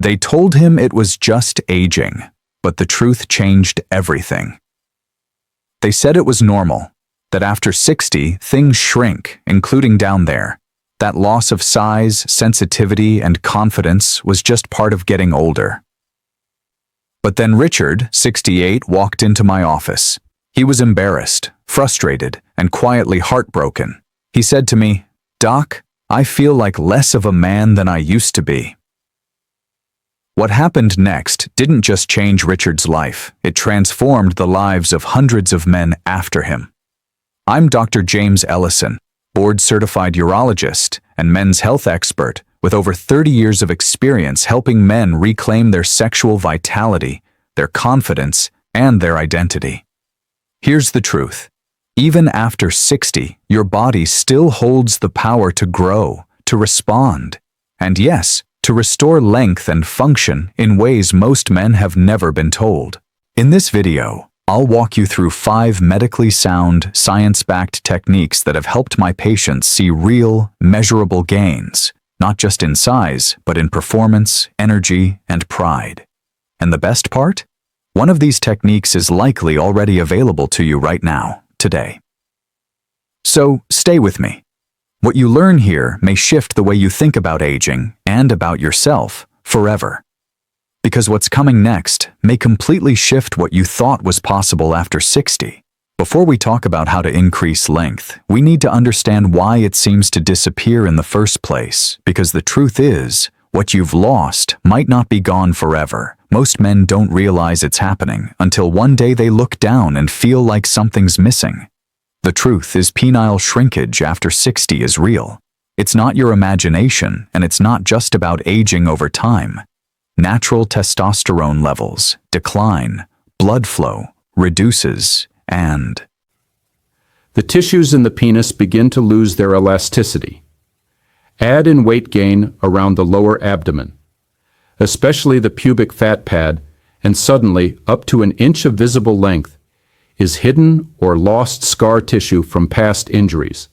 They told him it was just aging, but the truth changed everything. They said it was normal, that after 60, things shrink, including down there. That loss of size, sensitivity, and confidence was just part of getting older. But then Richard, 68, walked into my office. He was embarrassed, frustrated, and quietly heartbroken. He said to me, "Doc, I feel like less of a man than I used to be." What happened next didn't just change Richard's life, it transformed the lives of hundreds of men after him. I'm Dr. James Ellison, board-certified urologist and men's health expert with over 30 years of experience helping men reclaim their sexual vitality, their confidence, and their identity. Here's the truth. Even after 60, your body still holds the power to grow, to respond, and yes, to restore length and function in ways most men have never been told. In this video, I'll walk you through 5 medically sound, science-backed techniques that have helped my patients see real, measurable gains, not just in size, but in performance, energy, and pride. And the best part? One of these techniques is likely already available to you right now, today. So, stay with me. What you learn here may shift the way you think about aging and about yourself forever. Because what's coming next may completely shift what you thought was possible after 60. Before we talk about how to increase length, we need to understand why it seems to disappear in the first place, because the truth is, what you've lost might not be gone forever. Most men don't realize it's happening until one day they look down and feel like something's missing. The truth is penile shrinkage after 60 is real. It's not your imagination, and it's not just about aging over time. Natural testosterone levels decline, blood flow reduces, and the tissues in the penis begin to lose their elasticity. Add in weight gain around the lower abdomen, especially the pubic fat pad, and suddenly up to an inch of visible length is hidden or lost scar tissue from past injuries.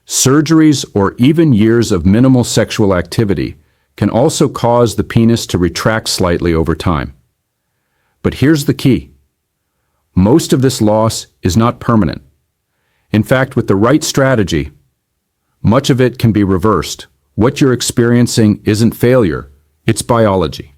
Surgeries or even years of minimal sexual activity can also cause the penis to retract slightly over time. But here's the key. Most of this loss is not permanent. In fact, with the right strategy, much of it can be reversed. What you're experiencing isn't failure, it's biology.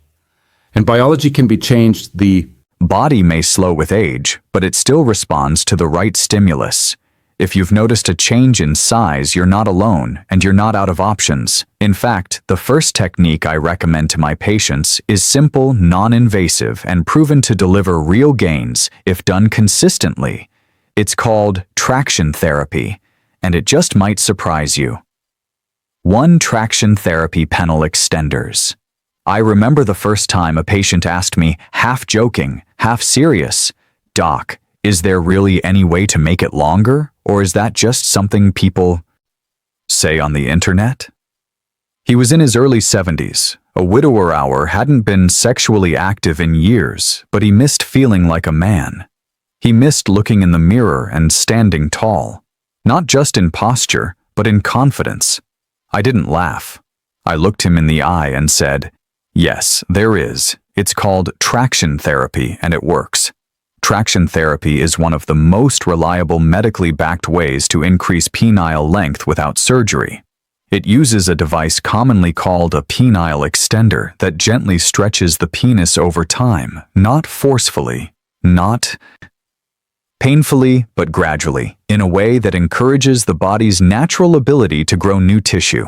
And biology can be changed. The body may slow with age, but it still responds to the right stimulus. If you've noticed a change in size, you're not alone, and you're not out of options. In fact, the first technique I recommend to my patients is simple, non-invasive, and proven to deliver real gains if done consistently. It's called traction therapy, and it just might surprise you. 1. Traction therapy penile extenders. I remember the first time a patient asked me, half joking, half serious, "Doc, is there really any way to make it longer? Or is that just something people say on the internet?" He was in his early 70s. A widower hour hadn't been sexually active in years, but he missed feeling like a man. He missed looking in the mirror and standing tall. Not just in posture, but in confidence. I didn't laugh. I looked him in the eye and said, "Yes, there is. It's called traction therapy, and it works." Traction therapy is one of the most reliable medically backed ways to increase penile length without surgery. It uses a device commonly called a penile extender that gently stretches the penis over time, not forcefully, not painfully, but gradually, in a way that encourages the body's natural ability to grow new tissue.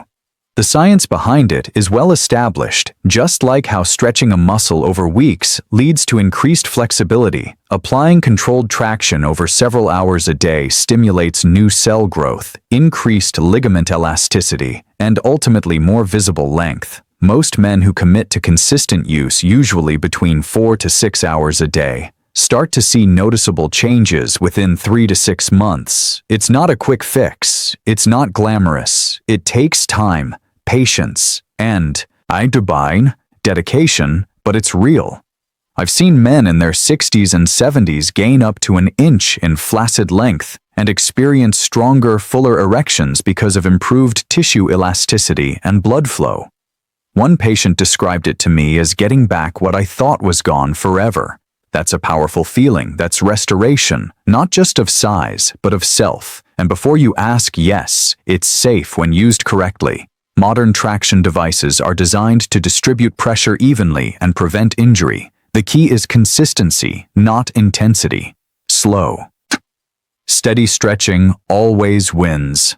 The science behind it is well established. Just like how stretching a muscle over weeks leads to increased flexibility, applying controlled traction over several hours a day stimulates new cell growth, increased ligament elasticity, and ultimately more visible length. Most men who commit to consistent use, usually between 4 to 6 hours a day, start to see noticeable changes within 3 to 6 months. It's not a quick fix. It's not glamorous. It takes time, patience, and dedication, but it's real. I've seen men in their 60s and 70s gain up to an inch in flaccid length and experience stronger, fuller erections because of improved tissue elasticity and blood flow. One patient described it to me as getting back what I thought was gone forever. That's a powerful feeling. That's restoration, not just of size, but of self. And before you ask, yes, it's safe when used correctly. Modern traction devices are designed to distribute pressure evenly and prevent injury. The key is consistency, not intensity. Slow, steady stretching always wins.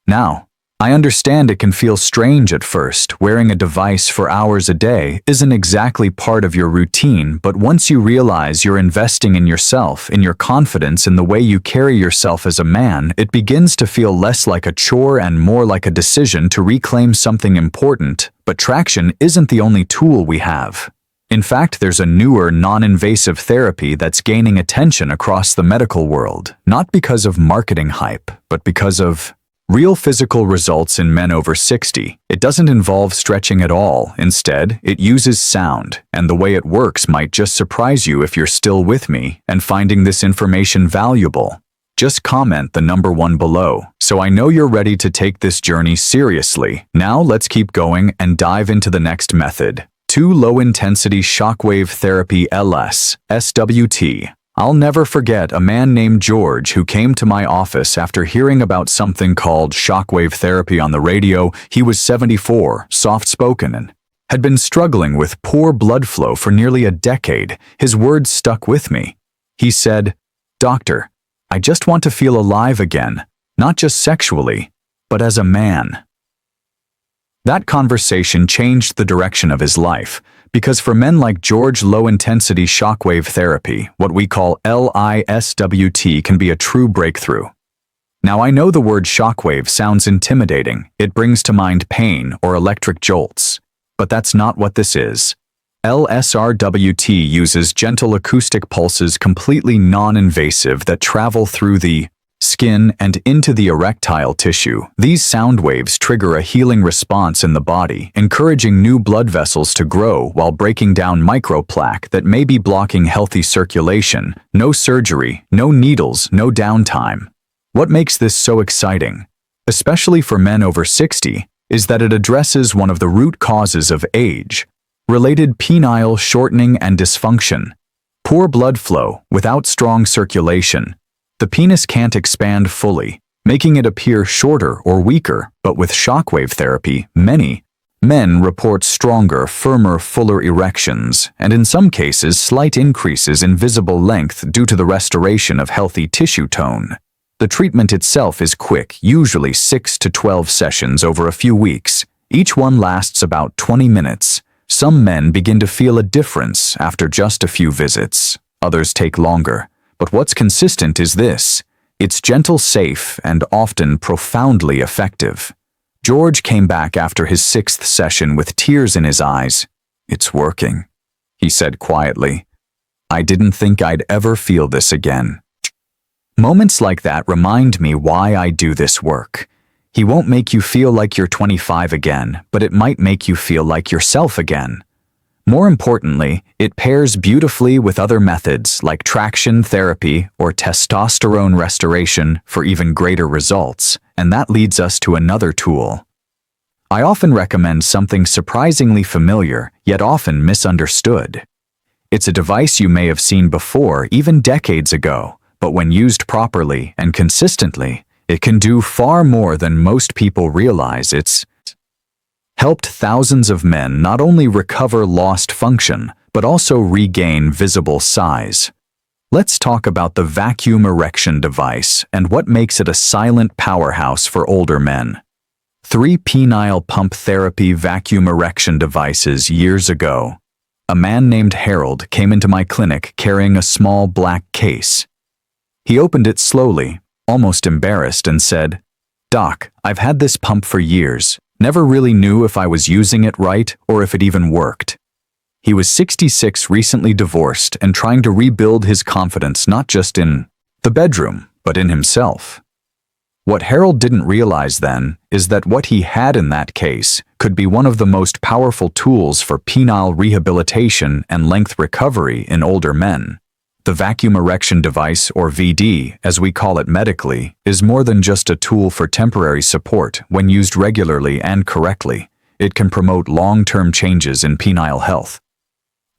Now, I understand it can feel strange at first. Wearing a device for hours a day isn't exactly part of your routine, but once you realize you're investing in yourself, in your confidence, in the way you carry yourself as a man, it begins to feel less like a chore and more like a decision to reclaim something important. But traction isn't the only tool we have. In fact, there's a newer, non-invasive therapy that's gaining attention across the medical world, not because of marketing hype, but because of real physical results in men over 60. It doesn't involve stretching at all. Instead, it uses sound, and the way it works might just surprise you if you're still with me and finding this information valuable. Just comment the number 1 below, so I know you're ready to take this journey seriously. Now let's keep going and dive into the next method. 2 Low-Intensity Shockwave Therapy LS, SWT. I'll never forget a man named George who came to my office after hearing about something called shockwave therapy on the radio. He was 74, soft-spoken, and had been struggling with poor blood flow for nearly a decade. His words stuck with me. He said, "Doctor, I just want to feel alive again, not just sexually, but as a man." That conversation changed the direction of his life, because for men like George, low-intensity shockwave therapy, what we call LISWT, can be a true breakthrough. Now, I know the word shockwave sounds intimidating. It brings to mind pain or electric jolts. But that's not what this is. LSRWT uses gentle acoustic pulses, completely non-invasive, that travel through the skin and into the erectile tissue. These sound waves trigger a healing response in the body, encouraging new blood vessels to grow while breaking down microplaque that may be blocking healthy circulation. No surgery, no needles, no downtime. What makes this so exciting, especially for men over 60, is that it addresses one of the root causes of age-related penile shortening and dysfunction. Poor blood flow without strong circulation. The penis can't expand fully, making it appear shorter or weaker, but with shockwave therapy, many men report stronger, firmer, fuller erections, and in some cases slight increases in visible length due to the restoration of healthy tissue tone. The treatment itself is quick, usually 6 to 12 sessions over a few weeks. Each one lasts about 20 minutes. Some men begin to feel a difference after just a few visits. Others take longer. But what's consistent is this: it's gentle, safe, and often profoundly effective. George came back after his 6th session with tears in his eyes. "It's working," he said quietly. "I didn't think I'd ever feel this again." Moments like that remind me why I do this work. He won't make you feel like you're 25 again, but it might make you feel like yourself again. More importantly, it pairs beautifully with other methods like traction therapy or testosterone restoration for even greater results, and that leads us to another tool. I often recommend something surprisingly familiar, yet often misunderstood. It's a device you may have seen before, even decades ago, but when used properly and consistently, it can do far more than most people realize. It's helped thousands of men not only recover lost function, but also regain visible size. Let's talk about the vacuum erection device and what makes it a silent powerhouse for older men. 3 penile pump therapy vacuum erection devices years ago. A man named Harold came into my clinic carrying a small black case. He opened it slowly, almost embarrassed, and said, "Doc, I've had this pump for years. Never really knew if I was using it right or if it even worked." He was 66, recently divorced, and trying to rebuild his confidence not just in the bedroom, but in himself. What Harold didn't realize then is that what he had in that case could be one of the most powerful tools for penile rehabilitation and length recovery in older men. The vacuum erection device, or VD, as we call it medically, is more than just a tool for temporary support when used regularly and correctly. it can promote long-term changes in penile health.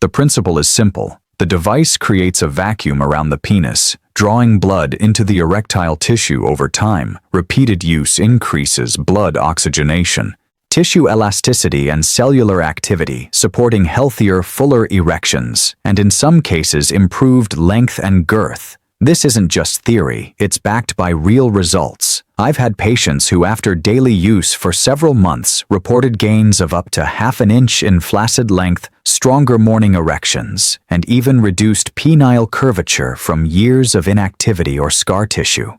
The principle is simple. The device creates a vacuum around the penis, drawing blood into the erectile tissue over time. Repeated use increases blood oxygenation, tissue elasticity, and cellular activity, supporting healthier, fuller erections, and in some cases improved length and girth. This isn't just theory, it's backed by real results. I've had patients who, after daily use for several months, reported gains of up to half an inch in flaccid length, stronger morning erections, and even reduced penile curvature from years of inactivity or scar tissue.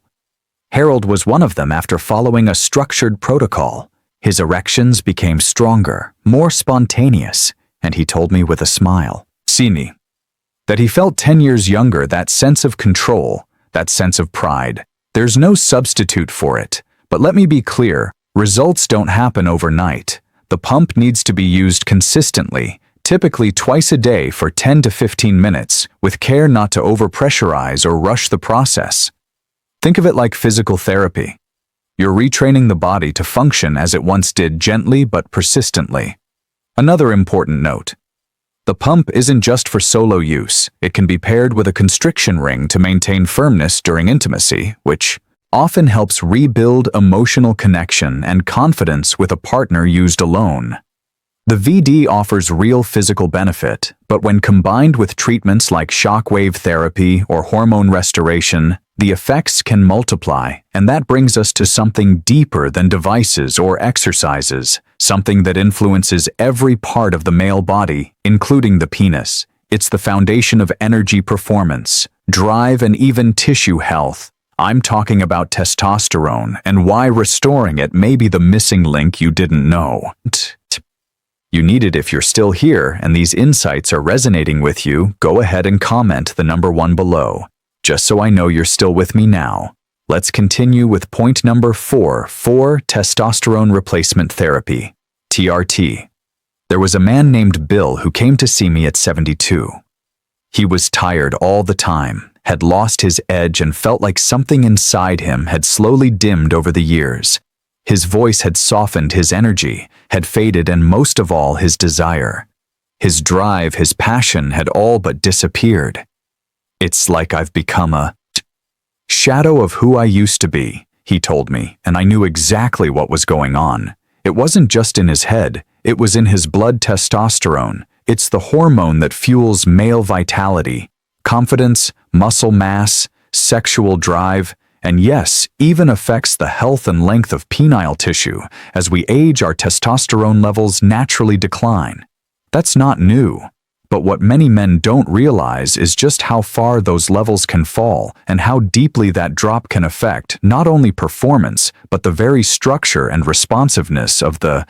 Harold was one of them after following a structured protocol. His erections became stronger, more spontaneous, and he told me with a smile, "Sini," that he felt 10 years younger. That sense of control, that sense of pride. There's no substitute for it. But let me be clear, results don't happen overnight. The pump needs to be used consistently, typically twice a day for 10 to 15 minutes, with care not to overpressurize or rush the process. Think of it like physical therapy. You're retraining the body to function as it once did, gently but persistently. Another important note. The pump isn't just for solo use. It can be paired with a constriction ring to maintain firmness during intimacy, which often helps rebuild emotional connection and confidence with a partner used alone. The VD offers real physical benefit, but when combined with treatments like shockwave therapy or hormone restoration, the effects can multiply, and that brings us to something deeper than devices or exercises, something that influences every part of the male body, including the penis. It's the foundation of energy, performance, drive, and even tissue health. I'm talking about testosterone and why restoring it may be the missing link you didn't know. You need it. If you're still here and these insights are resonating with you, go ahead and comment the number 1 below, just so I know you're still with me now. Let's continue with point number 4, testosterone replacement therapy, TRT. There was a man named Bill who came to see me at 72. He was tired all the time, had lost his edge, and felt like something inside him had slowly dimmed over the years. His voice had softened, his energy had faded, and most of all, his desire. His drive, his passion had all but disappeared. "It's like I've become a shadow of who I used to be," he told me, and I knew exactly what was going on. It wasn't just in his head, it was in his blood. Testosterone. It's the hormone that fuels male vitality, confidence, muscle mass, sexual drive, and yes, even affects the health and length of penile tissue. As we age, our testosterone levels naturally decline. That's not new. But what many men don't realize is just how far those levels can fall and how deeply that drop can affect not only performance, but the very structure and responsiveness of the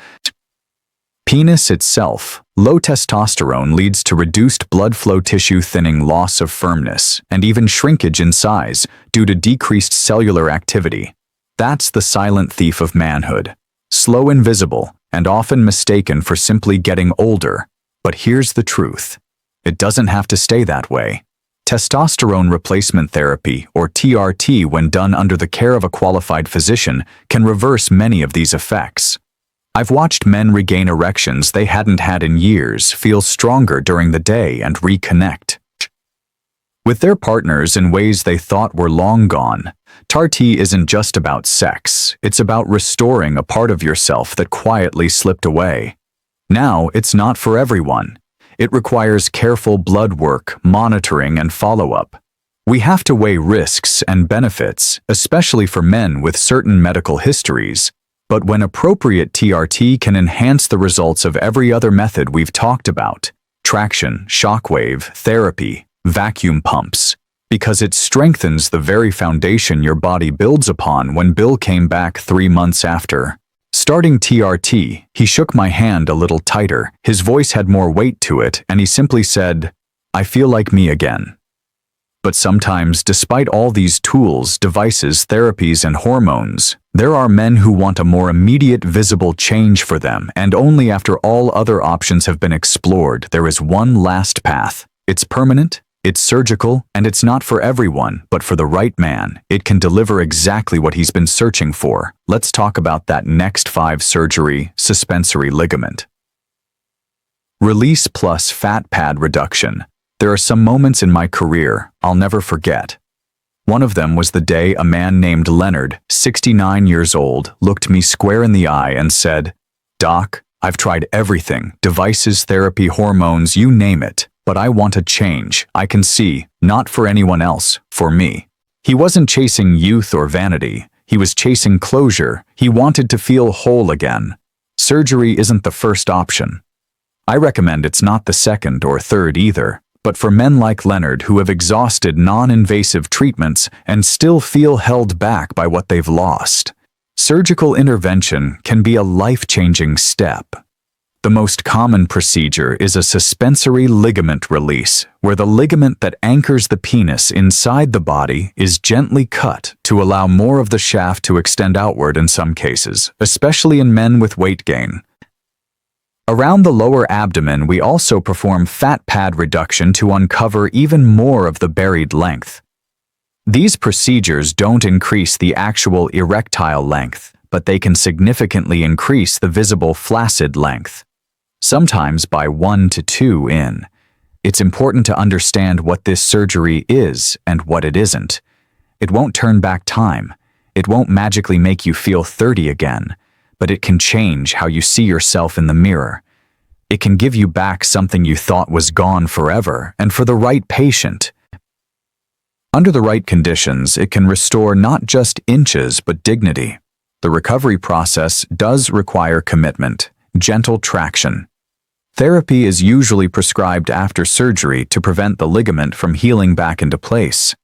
penis itself. Low testosterone leads to reduced blood flow, tissue thinning, loss of firmness, and even shrinkage in size due to decreased cellular activity. That's the silent thief of manhood. Slow, invisible, and often mistaken for simply getting older. But here's the truth. It doesn't have to stay that way. Testosterone replacement therapy, or TRT, when done under the care of a qualified physician, can reverse many of these effects. I've watched men regain erections they hadn't had in years, feel stronger during the day, and reconnect with their partners in ways they thought were long gone. TRT isn't just about sex, it's about restoring a part of yourself that quietly slipped away. Now, it's not for everyone. It requires careful blood work, monitoring, and follow-up. We have to weigh risks and benefits, especially for men with certain medical histories. But when appropriate, TRT can enhance the results of every other method we've talked about: traction, shockwave, therapy, vacuum pumps, because it strengthens the very foundation your body builds upon. When Bill came back 3 months after starting TRT, he shook my hand a little tighter. His voice had more weight to it, and he simply said, "I feel like me again." But sometimes, despite all these tools, devices, therapies, and hormones, there are men who want a more immediate, visible change for them, and only after all other options have been explored, there is one last path. It's permanent, It's surgical, and it's not for everyone, but for the right man, it can deliver exactly what he's been searching for. Let's talk about that next 5 surgery, suspensory ligament. Release plus fat pad reduction. There are some moments in my career I'll never forget. One of them was the day a man named Leonard, 69 years old, looked me square in the eye and said, "Doc, I've tried everything, devices, therapy, hormones, you name it. But I want a change. I can see, not for anyone else, for me." He wasn't chasing youth or vanity. He was chasing closure. He wanted to feel whole again. Surgery isn't the first option. I recommend it's not the second or third either. But for men like Leonard who have exhausted non-invasive treatments and still feel held back by what they've lost, surgical intervention can be a life-changing step. The most common procedure is a suspensory ligament release, where the ligament that anchors the penis inside the body is gently cut to allow more of the shaft to extend outward in some cases, especially in men with weight gain. Around the lower abdomen, we also perform fat pad reduction to uncover even more of the buried length. These procedures don't increase the actual erectile length, but they can significantly increase the visible flaccid length, sometimes by 1 to 2 in. It's important to understand what this surgery is and what it isn't. It won't turn back time. It won't magically make you feel 30 again, but it can change how you see yourself in the mirror. It can give you back something you thought was gone forever, and for the right patient. Under the right conditions, it can restore not just inches but dignity. The recovery process does require commitment, gentle traction. Therapy is usually prescribed after surgery to prevent the ligament from healing back into place.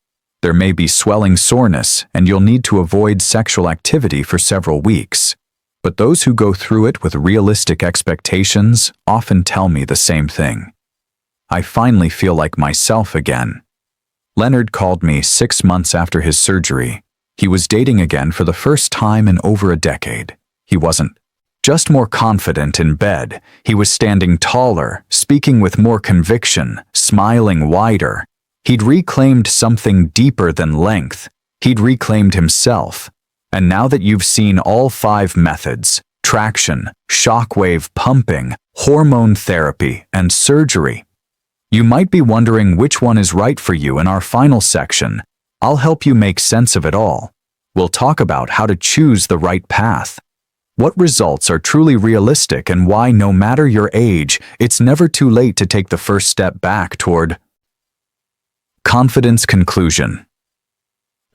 There may be swelling soreness, and you'll need to avoid sexual activity for several weeks. But those who go through it with realistic expectations often tell me the same thing. "I finally feel like myself again." Leonard called me 6 months after his surgery. He was dating again for the first time in over a decade. He wasn't just more confident in bed. He was standing taller, speaking with more conviction, smiling wider. He'd reclaimed something deeper than length. He'd reclaimed himself. And now that you've seen all 5 methods, traction, shockwave pumping, hormone therapy, and surgery, you might be wondering which one is right for you. In our final section, I'll help you make sense of it all. We'll talk about how to choose the right path, what results are truly realistic, and why, no matter your age, it's never too late to take the first step back toward confidence. Conclusion.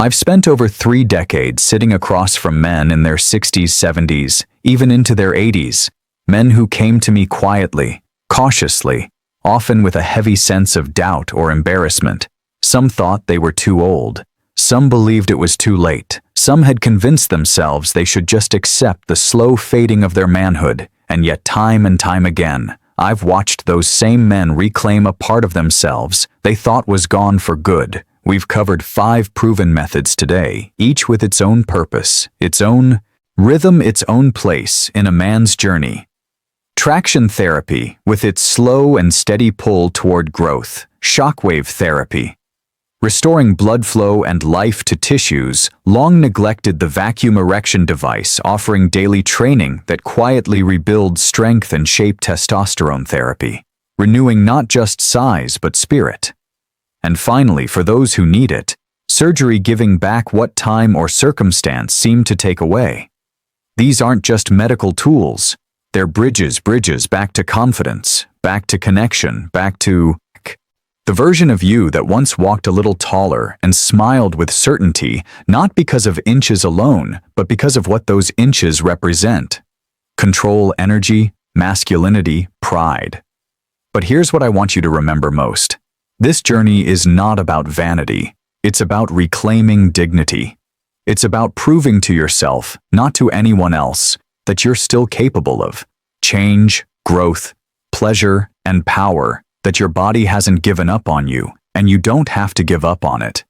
I've spent over 3 decades sitting across from men in their 60s, 70s, even into their 80s, men who came to me quietly, cautiously, often with a heavy sense of doubt or embarrassment. Some thought they were too old. Some believed it was too late. Some had convinced themselves they should just accept the slow fading of their manhood, and yet time and time again, I've watched those same men reclaim a part of themselves they thought was gone for good. We've covered 5 proven methods today, each with its own purpose, its own rhythm, its own place in a man's journey. Traction therapy, with its slow and steady pull toward growth. Shockwave therapy, restoring blood flow and life to tissues. Long neglected the vacuum erection device, offering daily training that quietly rebuilds strength and shape. Testosterone therapy, renewing not just size but spirit. And finally, for those who need it, surgery, giving back what time or circumstance seemed to take away. These aren't just medical tools. They're bridges back to confidence, back to connection, back to the version of you that once walked a little taller and smiled with certainty, not because of inches alone, but because of what those inches represent. Control, energy, masculinity, pride. But here's what I want you to remember most. This journey is not about vanity. It's about reclaiming dignity. It's about proving to yourself, not to anyone else, that you're still capable of change, growth, pleasure, and power, that your body hasn't given up on you, and you don't have to give up on it.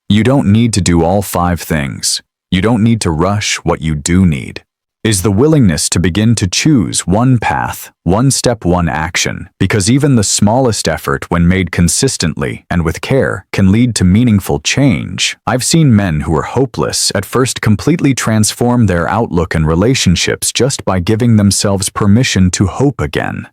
You don't need to do all 5 things. You don't need to rush what you do need. is the willingness to begin to choose one path, one step, one action, because even the smallest effort, when made consistently and with care, can lead to meaningful change. I've seen men who were hopeless at first completely transform their outlook and relationships just by giving themselves permission to hope again.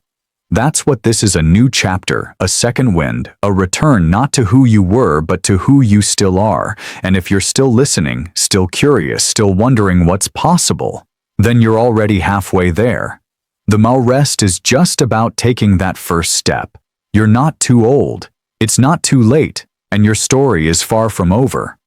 That's what this is: a new chapter, a second wind, a return not to who you were but to who you still are. And if you're still listening, still curious, still wondering what's possible, then you're already halfway there. The rest is just about taking that first step. You're not too old, it's not too late, and your story is far from over.